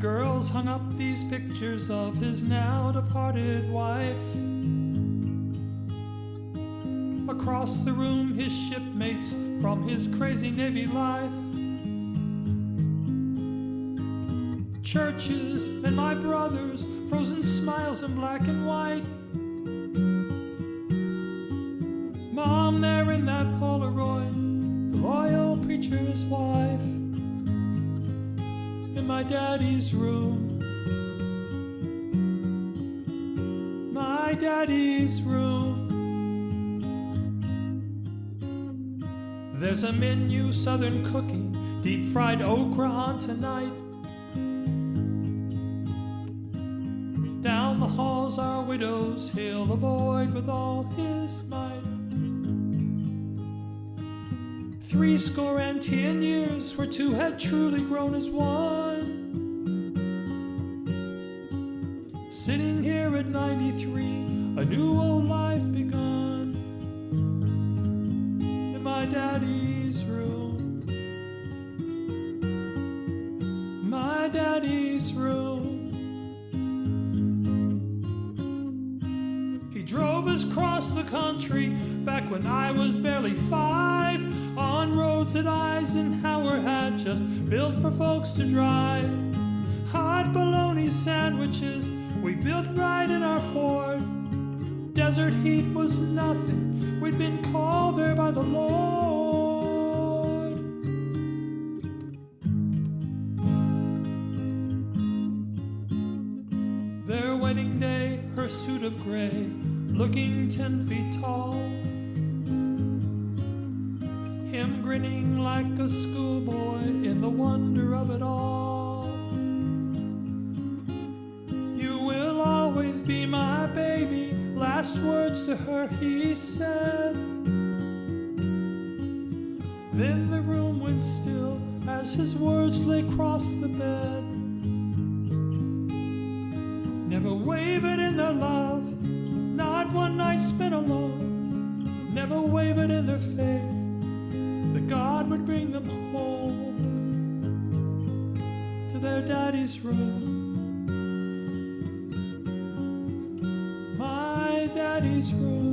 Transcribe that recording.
girls hung up these pictures of his now departed wife. Across the room, his shipmates from his crazy Navy life. Churches and my brothers, frozen smiles in black and white. Mom there in that Polaroid, the loyal preacher's wife. In my daddy's room, my daddy's room. There's a menu, southern cooking, deep fried okra on tonight. Down the halls our widows hail the void with all his might. 70 years where two had truly grown as one. Sitting here at 93, a new old life begun. In my daddy's room, my daddy's room. He drove us across the country back when I was barely 5, on roads that EISENHOWER had just built for folks to drive. Hot bologna sandwiches we built right in our Ford. Desert heat was nothing, we'd been called there by the Lord. Their wedding day, her suit of gray, looking 10 feet tall. Him grinning like a schoolboy in the wonder of it all. You will always be my baby, last words to her he said. Then the room went still as his words lay across the bed. Never wavered in their love, not one night spent alone. Never wavered in their faith that God would bring them home to their daddy's room, my daddy's room.